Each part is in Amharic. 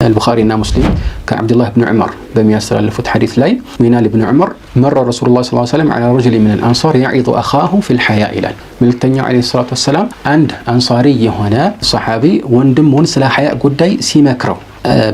البخاري ومسلم كعبد الله بن عمر بمياسر الفت حديث لاي وينال ابن عمر مر رسول الله صلى الله عليه وسلم على رجل من الأنصار يعظ أخاه في الحياء إلى ملتنيا عليه الصلاة والسلام عند أنصاري هنا صحابي وندم ونسلا حياء قدي سيمكرو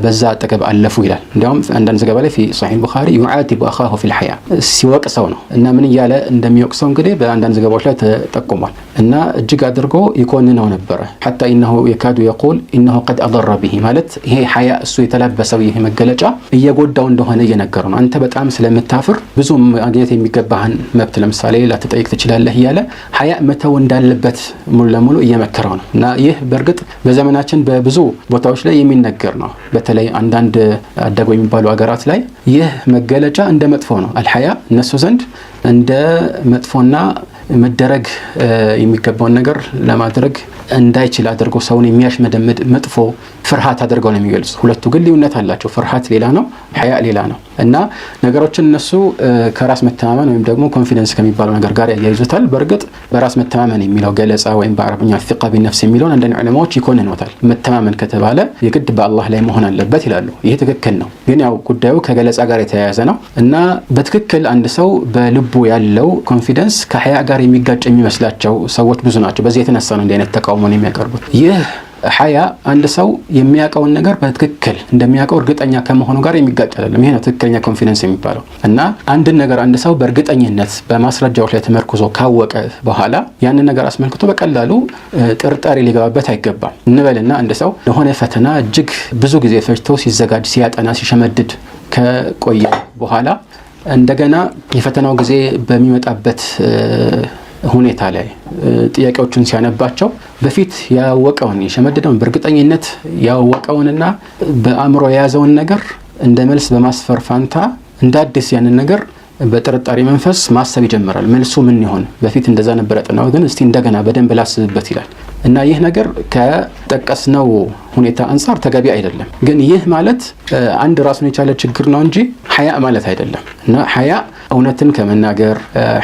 بزات تكب ألفوا إلى اليوم عندنا زجاجة في صحيح البخاري يعاتب أخاه في الحياة سواك صونه إن من ياله عندما يقصون قريب عندنا زجاجة لا تقومه إن الجقا درجو يكون نبره حتى إنه يكاد يقول إنه قد أضر به مالت هي حياة سوي تلبس ويه مجلجة يقول دون دهنا ينكرون أنت بتأمس لما تافر بزوم أجيت يمجبهن مبتل مسالي لا تتأيك تشيل الله ياله حياة متون دالبت ململو يمكرون نا يه برقت بزماناتن ببزو بتوش لا يمين نكرنا በተለይ አንዳንድ አደጉ የሚባሉ አገራት ላይ ይህ መገለጫ እንደ መጥፎ ነው አልሐያ እነሱ ዘንድ እንደ መጥፎና መደረግ የሚገባውን ነገር ለማድረግ እንዳይችል አድርጎ ሰውን የሚያሽመደምድ መጥፎ ፍርሃት አድርገው ነው የሚገልጹ ሁለቱ ግን ልዩነት አላቸው ፍርሃት ሌላ ነው ሐያ ሌላ ነው እና ነገሮችን እነሱ ከራስ መተማመን ወይም ደግሞ ኮንፊደንስ ከሚባለው ነገር ጋር ያያይዙታል በርግጥ በራስ መተማመን የሚለው ገለጻ ወይም በአረብኛ ፍቃ ቢነፍስ የሚለው አንደኛ ዑለማዎች ይኮንኑታል መተማመን ከተባለ የግድ በአላህ ላይ መሆን አለበት ይላሉ ይሄ ትክክል ነው ግን ያው ጉዳዩ ከገለጻ ጋር የተያያዘ ነው እና በትክክል አንድ ሰው በልቡ ያለው ኮንፊደንስ ከሐያ ጋር የሚጋጭ የሚመስላቸው ሰዎች ብዙ ናቸው በዚህ የተነሳ ነው እንደ አይነት ተቃውሞን የሚያቀርቡት ይህ ሐያ አንድ ሰው የሚያቀውን ነገር በትክክል እንደሚያቀው እርግጠኛ ከመሆኑ ጋር የሚጋጭ አይደለም ይሄ ነው ትክክለኛ ኮንፊደንስ የሚባለው እና አንድ ነገር አንድ ሰው በእርግጠኝነት በማስረጃዎች ላይ ተመርኩዞ ካወቀ በኋላ ያን ነገር አስመልክቶ በቀላሉ ጥርጣሬ ሊገባበት አይገባም እንበልና አንድ ሰው ለሆነ ፈተና እጅግ ብዙ ጊዜ ፈጅቶ ሲዘጋጅ ሲያጠና ሲሸመድድ ከቆየ በኋላ እንደገና የፈተናው ጊዜ በሚመጣበት ሁኔታ ላይ ጥያቄዎችን ሲያነባቸው በፊት ያወቀውን የሸመደደውን በእርግጠኝነት ያወቀውንና በአእምሮ የያዘውን ነገር እንደ መልስ በማስፈር ፋንታ እንደ አዲስ ያንን ነገር በጥርጣሬ መንፈስ ማሰብ ይጀምራል መልሱ ምን ይሆን በፊት እንደዛ ነበር ያጠናው ግን እስቲ እንደገና በደንብ ላስብበት ይላል እና ይህ ነገር ከጠቀስነው ሁኔታ አንፃር ተገቢ አይደለም ግን ይህ ማለት አንድ ራሱን የቻለ ችግር ነው እንጂ ሐያ ማለት አይደለም እና ሐያ እውነትን ከመናገር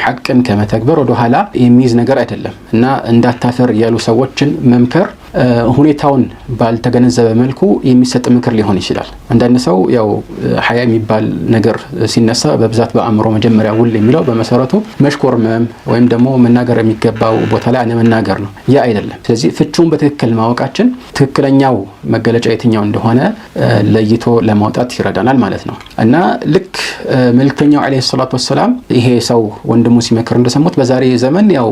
ሐቅን ከመተግበር ወደ ኋላ የሚይዝ ነገር አይደለም እና እንዳታፈር ያሉ ሰዎችን መምከር ሁኔታውን ባልተገነዘበ መልኩ የሚሰጥ ምክር ሊሆን ይችላል አንዳንድ ሰው ያው ሐያ የሚባል ነገር ሲነሳ በብዛት በአእምሮ መጀመሪያ ውል የሚለው በመሰረቱ መሽኮርመም ወይም ደግሞ መናገር የሚገባው ቦታ ላይ አለመናገር ነው ያ አይደለም ስለዚህ ፍቹን በትክክል ማወቃችን ትክክለኛው መገለጫ የትኛው እንደሆነ ለይቶ ለማውጣት ይረዳናል ማለት ነው እና ልክ መልእክተኛው አለይሂ ሰላቱ ወሰለም ይሄ ሰው ወንድሙ ሲመክር እንደሰሙት በዛሬ ዘመን ያው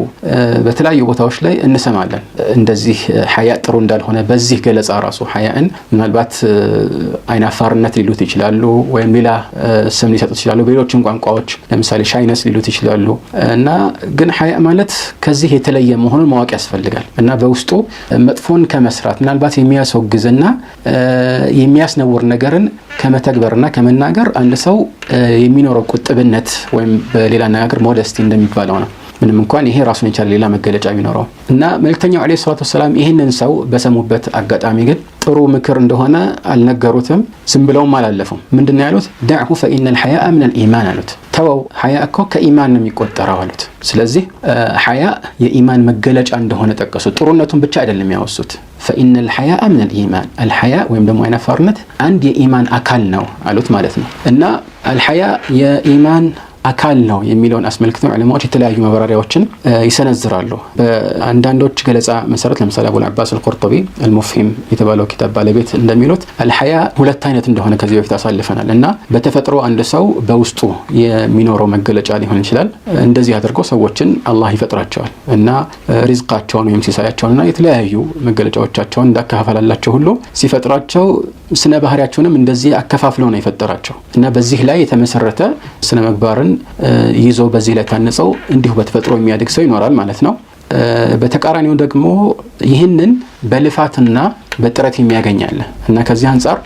በተለያዩ ቦታዎች ላይ እንሰማለን እንደዚህ ሐያ ጥሩ እንዳልሆነ በዚህ ገለጻ ራሱ ሐያን ምናልባት አይናፋርነት ሊሉት ይችላሉ ወይም ሌላ ስም ሊሰጡት ይችላሉ በሌሎችም ቋንቋዎች ለምሳሌ ሻይነስ ሊሉት ይችላሉ እና ግን ሐያ ማለት ከዚህ የተለየ መሆኑን ማወቅ ያስፈልጋል እና በውስጡ መጥፎን ከመስራት ምናልባት የሚያስወግዝና የሚያስነውር ነገርን ከመተግበርና ከመናገር አንድ ሰው የሚኖረው ቁጥብነት ወይም በሌላ አነጋገር ሞደስቲ እንደሚባለው ነው ምንም እንኳን ይሄ ራሱን የቻለ ሌላ መገለጫ ቢኖረው እና መልእክተኛው አለይሂ ሰላቱ ወሰለም ይሄንን ሰው በሰሙበት አጋጣሚ ግን ጥሩ ምክር እንደሆነ አልነገሩትም ዝም ብለውም አላለፉም ምንድነው ያሉት دعه فإن الحياء من الإيمان አሉት ተወው ሐያ እኮ ከኢማን ነው የሚቆጠረው አሉት ስለዚህ ሐያ የኢማን መገለጫ እንደሆነ ጠቀሱ ጥሩነቱን ብቻ አይደለም ያወሱት فإن الحياء من الإيمان الحياء ወይም ደግሞ አይናፋርነት አንድ የኢማን አካል ነው አሉት ማለት ነው እና الحياء የኢማን አካል ነው የሚለውን አስመልክተው ዑለማዎች የተለያዩ ማብራሪያዎችን ይሰነዝራሉ በአንዳንዶች ገለጻ መሰረት ለምሳሌ አቡ አልዓባስ አልቁርጡቢ المفهم የተባለው ኪታብ ባለቤት እንደሚሉት الحيا ሁለት አይነት እንደሆነ ከዚህ በፊት አሳልፈናል እና በተፈጥሮ አንድ ሰው በውስጡ የሚኖረው መገለጫ ሊሆን ይችላል እንደዚህ አድርገው ሰዎችን አላህ ይፈጥራቸዋል እና ሪዝቃቸውን ወይም ሲሳያቸውንና የተለያዩ መገለጫዎቻቸውን እንዳከፋፈላላቸው ሁሉ ሲፈጥራቸው ስነ ባህሪያቸውንም እንደዚህ አከፋፍለው ነው የፈጠራቸው እና በዚህ ላይ የተመሰረተ ስነ ምግባርን ይዞ በዚህ ላይ ታንጸው እንዲሁ በተፈጥሮ የሚያድግ ሰው ይኖራል ማለት ነው በተቃራኒው ደግሞ ይህንን በልፋትና በጥረት የሚያገኛል እና ከዚህ አንፃር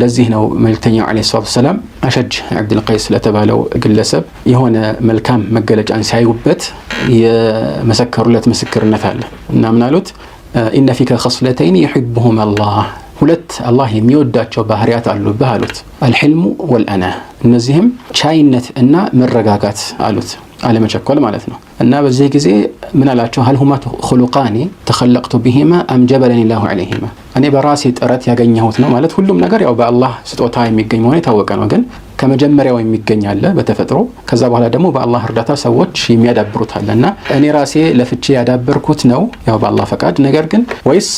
ለዚህ ነው መልእክተኛው አለይሂ ሰላቱ ወሰለም አሸጅ አብዱል ቀይስ ለተባለው ግለሰብ የሆነ መልካም መገለጫን ሲያዩበት የመሰከሩለት ምስክርነት አለ እና ምናሉት ኢነ ፊከ ኸስለተይን ይሂቡሁም አላህ ሁለት አላህ የሚወዳቸው ባህሪያት አሉብህ አሉት አልhilmu ወልአና እነዚህም ቻይነት እና መረጋጋት አሉት አለመቸኮል ማለት ነው እና በዚህ ጊዜ ምን አላቸው هل هما خلقان تخلقت بهما ام جبلني الله عليهما እኔ በራሴ ጥረት ያገኘሁት ነው ማለት ሁሉም ነገር ያው በአላህ ስጦታ የሚገኝ መሆኑ የታወቀ ነው። ግን ከመጀመሪያው የሚገኝ አለ በተፈጥሮ ከዛ በኋላ ደግሞ በአላህ እርዳታ ሰዎች የሚያዳብሩት አለና እኔ ራሴ ለፍቼ ያዳበርኩት ነው ያው በአላህ ፈቃድ። ነገር ግን ወይስ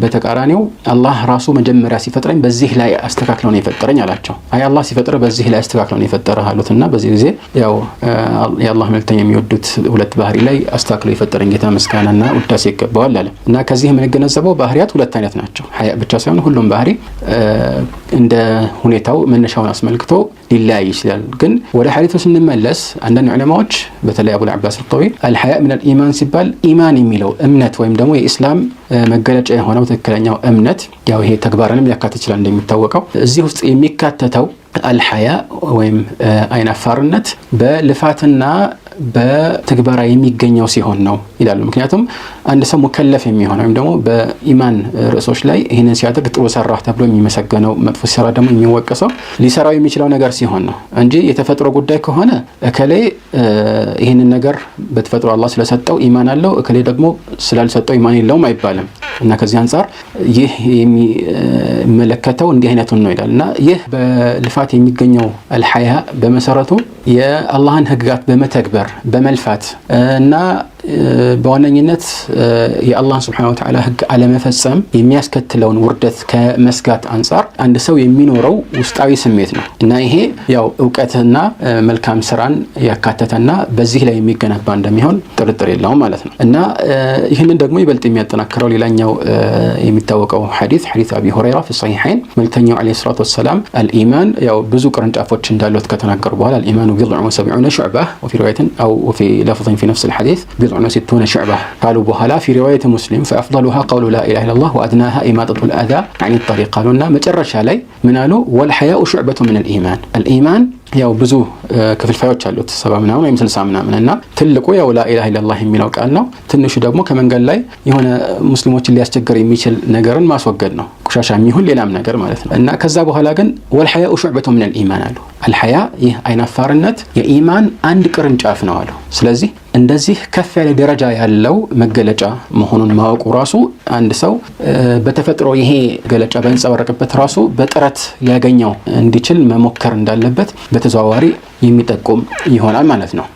በተቃራኒው አላህ ራሱ መጀመሪያ ሲፈጥረኝ በዚህ ላይ አስተካክለው ነው የፈጠረኝ አላቸው። አይ አላህ ሲፈጥረ በዚህ ላይ አስተካክለው ነው የፈጠረህ አሉትና በዚህ ጊዜ ያው የአላህ መልእክተኛ የሚወዱት ሁለት ባህሪ ላይ አስተካክለው የፈጠረኝ ጌታ ምስጋናና ውዳሴ ይገባዋል አለ። እና ከዚህ የምንገነዘበው ባህሪያት ሁለት አይነት ናቸው። ሀያ ብቻ ሳይሆን ሁሉም ባህሪ እንደ ሁኔታው መነሻውን አስመልክቶ ሊለያይ ይችላል። ግን ወደ ሐዲሱ ስንመለስ አንዳንድ ዑለማዎች በተለይ አቡል አባስ አልጠዊል አልሐያ ሚነል ኢማን ሲባል ኢማን የሚለው እምነት ወይም ደግሞ የኢስላም መገለጫ የሆነው ትክክለኛው እምነት ያው ይሄ ተግባርንም ሊያካትት ይችላል እንደሚታወቀው እዚህ ውስጥ የሚካተተው አልሐያ ወይም አይናፋርነት በልፋትና በተግባራ የሚገኘው ሲሆን ነው ይላሉ። ምክንያቱም አንድ ሰው ሙከለፍ የሚሆነው ወይም ደግሞ በኢማን ርዕሶች ላይ ይህንን ሲያደርግ ጥሩ ሰራህ ተብሎ የሚመሰገነው መጥፎ ሲሰራ ደግሞ የሚወቀሰው ሊሰራው የሚችለው ነገር ሲሆን ነው እንጂ የተፈጥሮ ጉዳይ ከሆነ እከሌ ይህንን ነገር በተፈጥሮ አላህ ስለሰጠው ኢማን አለው እከሌ ደግሞ ስላልሰጠው ኢማን የለውም አይባልም። እና ከዚህ አንጻር ይህ የሚመለከተው እንዲህ አይነቱን ነው ይላል። እና ይህ በልፋት የሚገኘው አልሐያ በመሰረቱ የአላህን ህግጋት በመተግበር በመልፋት እና በዋነኝነት የአላህ Subhanahu Wa Ta'ala ህግ አለመፈጸም የሚያስከትለውን ውርደት ከመስጋት አንጻር አንድ ሰው የሚኖረው ውስጣዊ ስሜት ነው። እና ይሄ ያው ዕውቀትና መልካም ስራን ያካተተና በዚህ ላይ የሚገነባ እንደሚሆን ጥርጥር የለውም ማለት ነው። እና ይህንን ደግሞ ይበልጥ የሚያጠናክረው ሌላኛው የሚታወቀው ሐዲስ አቢ ሁረይራ في الصحيحين መልእክተኛው عليه الصلاه والسلام الإيمان ያው ብዙ ቅርንጫፎች እንዳሉት ከተናገሩ በኋላ الإيمان بضع وسبعون شعبة وفي رواية أو وفي لفظ في نفس الحديث بضع وستون شعبة قالوا بها في رواية مسلم فأفضلها قول لا إله إلا الله وأدناها إماطة الأذى عن الطريق قالوا لنا مجرش علي منالو والحياء شعبة من الإيمان الإيمان ያው ብዙ ክፍልፋዮች አሉት 70 ምናምን ወይም 60 ምናምን እና ትልቁ ያው لا إله إلا الله የሚለው ቃል ነው። ትንሹ ደግሞ ከመንገድ ላይ የሆነ ሙስሊሞችን ሊያስቸግር የሚችል ነገርን ማስወገድ ነው ቆሻሻ የሚሆን ሌላም ነገር ማለት ነው። እና ከዛ በኋላ ግን والحياء شعبة من الإيمان አሉ። الحياء ይህ አይናፋርነት የኢማን አንድ ቅርንጫፍ ነው አሉ። ስለዚህ እንደዚህ ከፍ ያለ ደረጃ ያለው መገለጫ መሆኑን ማወቁ ራሱ አንድ ሰው በተፈጥሮ ይሄ ገለጫ በእንጸባረቀበት ራሱ በጥረት ሊያገኘው እንዲችል መሞከር እንዳለበት በተዘዋዋሪ የሚጠቁም ይሆናል ማለት ነው።